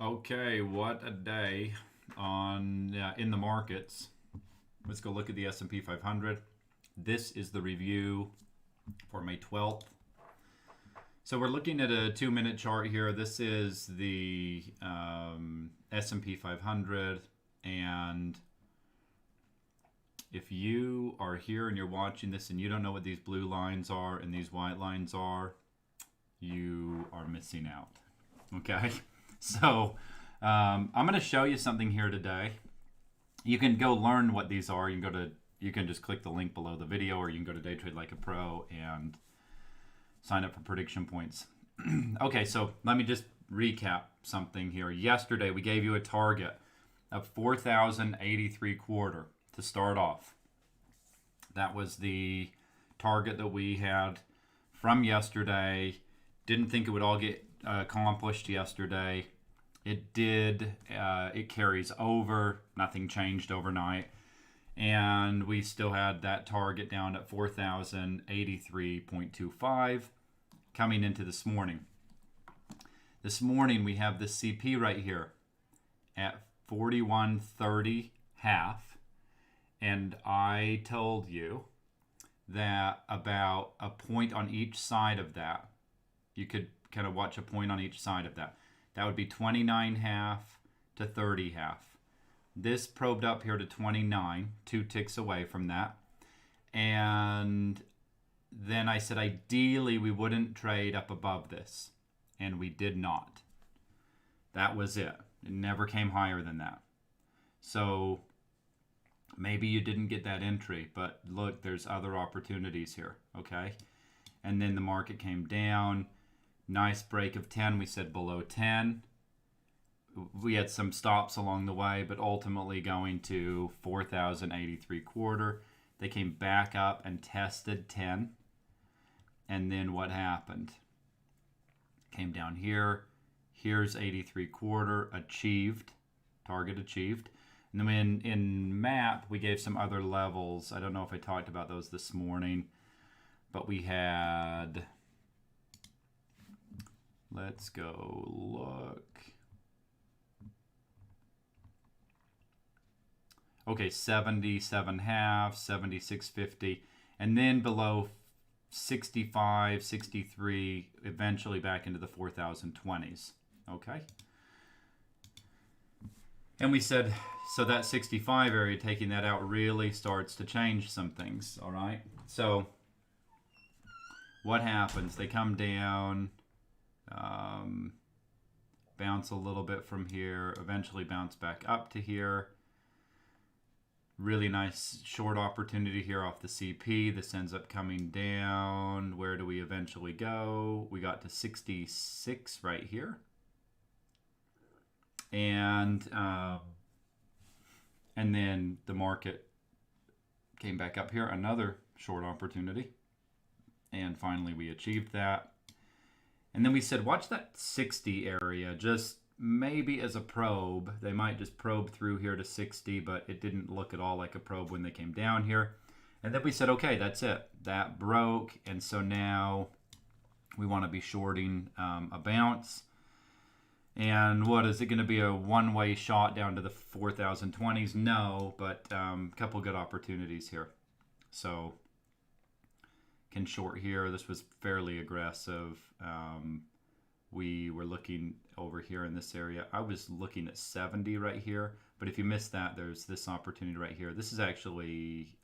Okay, what a day on in the markets. Let's go look at the S&P 500. This is the review for May 12th. So we're looking at a 2-minute chart here. This is the S&P 500, and if you are here and you're watching this and you don't know what these blue lines are and these white lines are, you are missing out. Okay, so I'm going to show you something here today. You can go learn what these are. You can just click the link below the video, or you can go to Day Trade Like a Pro and sign up for prediction points. Okay, so let me just recap something here. Yesterday we gave you a target of 4,083 quarter to start off. That was the target that we had from yesterday. Didn't think it would all get accomplished yesterday. It did. It carries over. Nothing changed overnight. And we still had that target down at 4,083.25 coming into this morning. This morning we have the CP right here at 41.30 half. And I told you that about a point on each side of that, you could kind of watch a point on each side of that. That would be 29 half to 30 half. This probed up here to 29, 2 ticks away from that. And then I said ideally we wouldn't trade up above this. And we did not. That was it. It never came higher than that. So maybe you didn't get that entry, but look, there's other opportunities here, okay? And then the market came down. Nice break of 10. We said below 10. We had some stops along the way, but ultimately going to 4,083 quarter. They came back up and tested 10. And then what happened? Came down here. Here's 83 quarter achieved. Target achieved. And then in MAP, we gave some other levels. I don't know if I talked about those this morning, but we had, let's go look. Okay, 77 half, 76.50, and then below 65, 63, eventually back into the 4,020s. Okay. And we said, so that 65 area, taking that out really starts to change some things, all right? So what happens? They come down, bounce a little bit from here, eventually bounce back up to here. Really nice short opportunity here off the CP. This ends up coming down. Where do we eventually go? We got to 66 right here. And then the market came back up here, another short opportunity. And finally we achieved that. And then we said, watch that 60 area, just maybe as a probe. They might just probe through here to 60, but it didn't look at all like a probe when they came down here. And then we said, okay, that's it. That broke. And so now we want to be shorting a bounce. And what is it going to be, a one-way shot down to the 4,020s? No, but a couple good opportunities here. So can short here. This was fairly aggressive. We were looking over here in this area. I was looking at 70 right here, but if you missed that, there's this opportunity right here. This is actually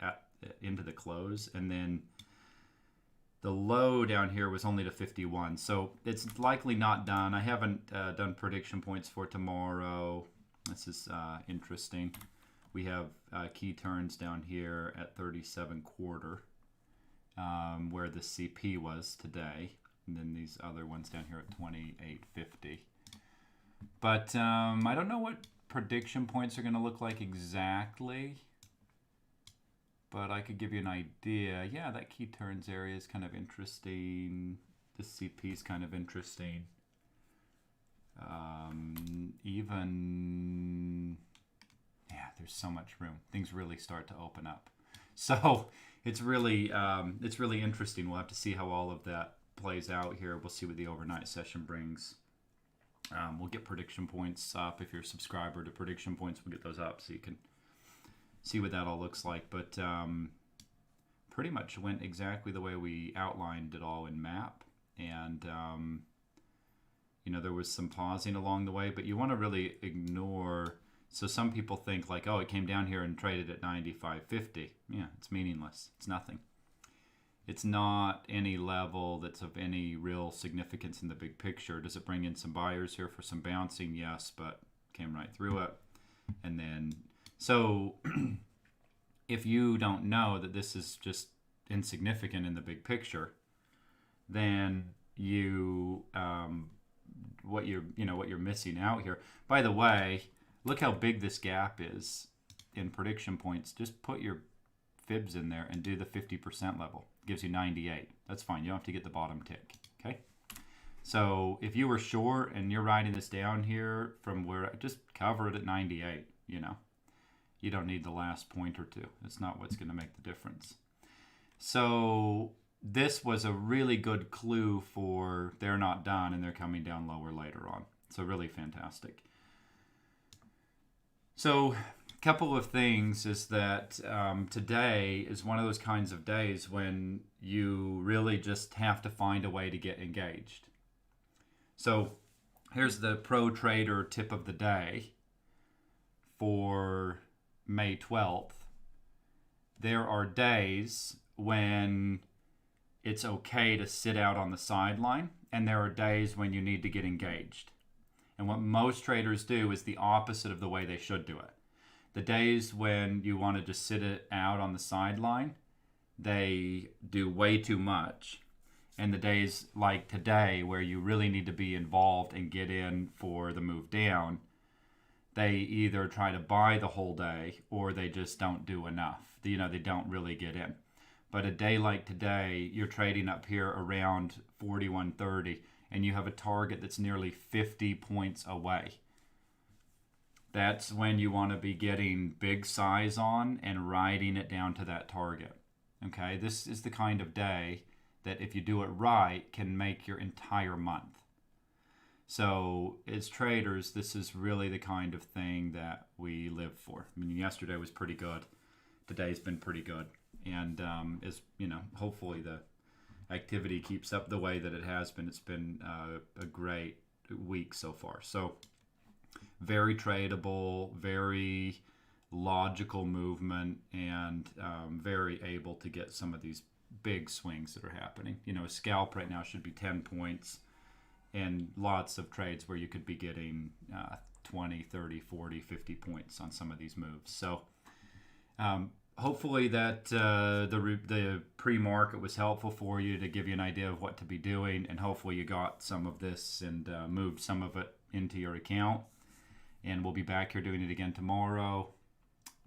into the close, and then the low down here was only to 51, so it's likely not done. I haven't done prediction points for tomorrow. This is interesting. We have key turns down here at 37 quarter, where the CP was today, and then these other ones down here at 28.50. But I don't know what prediction points are going to look like exactly, but I could give you an idea. Yeah, that key turns area is kind of interesting. The CP is kind of interesting. Even, yeah, there's so much room. Things really start to open up. So it's really interesting. We'll have to see how all of that plays out here. We'll see what the overnight session brings. We'll get prediction points up. If you're a subscriber to prediction points, we'll get those up so you can see what that all looks like. But pretty much went exactly the way we outlined it all in map. And you know, there was some pausing along the way, but you want to really ignore. So some people think like, oh, it came down here and traded at 95.50. Yeah, it's meaningless. It's nothing. It's not any level that's of any real significance in the big picture. Does it bring in some buyers here for some bouncing? Yes, but came right through it. And then, so if you don't know that this is just insignificant in the big picture, then you, what you're missing out here. By the way, look how big this gap is in prediction points. Just put your fibs in there and do the 50% level. Gives you 98. That's fine. You don't have to get the bottom tick. Okay. So if you were short and you're writing this down here from where, just cover it at 98. You know, you don't need the last point or two. It's not what's going to make the difference. So this was a really good clue for they're not done and they're coming down lower later on. So really fantastic. So couple of things is that today is one of those kinds of days when you really just have to find a way to get engaged. So here's the pro trader tip of the day for May 12th. There are days when it's okay to sit out on the sideline, and there are days when you need to get engaged. And what most traders do is the opposite of the way they should do it. The days when you want to just sit it out on the sideline, they do way too much. And the days like today where you really need to be involved and get in for the move down, they either try to buy the whole day or they just don't do enough. You know, they don't really get in. But a day like today, you're trading up here around 41.30 and you have a target that's nearly 50 points away. That's when you want to be getting big size on and riding it down to that target. Okay, this is the kind of day that if you do it right can make your entire month. So as traders, this is really the kind of thing that we live for. I mean, yesterday was pretty good. Today's been pretty good. And as you know, hopefully the activity keeps up the way that it has been. It's been a great week so far. So very tradable, very logical movement, and very able to get some of these big swings that are happening. You know, a scalp right now should be 10 points, and lots of trades where you could be getting 20, 30, 40, 50 points on some of these moves. So hopefully that the pre-market was helpful for you to give you an idea of what to be doing, and hopefully you got some of this and moved some of it into your account. And we'll be back here doing it again tomorrow.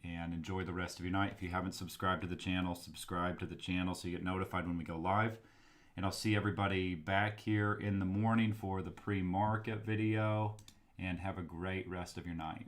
And enjoy the rest of your night. If you haven't subscribed to the channel, subscribe to the channel so you get notified when we go live. And I'll see everybody back here in the morning for the pre-market video. And have a great rest of your night.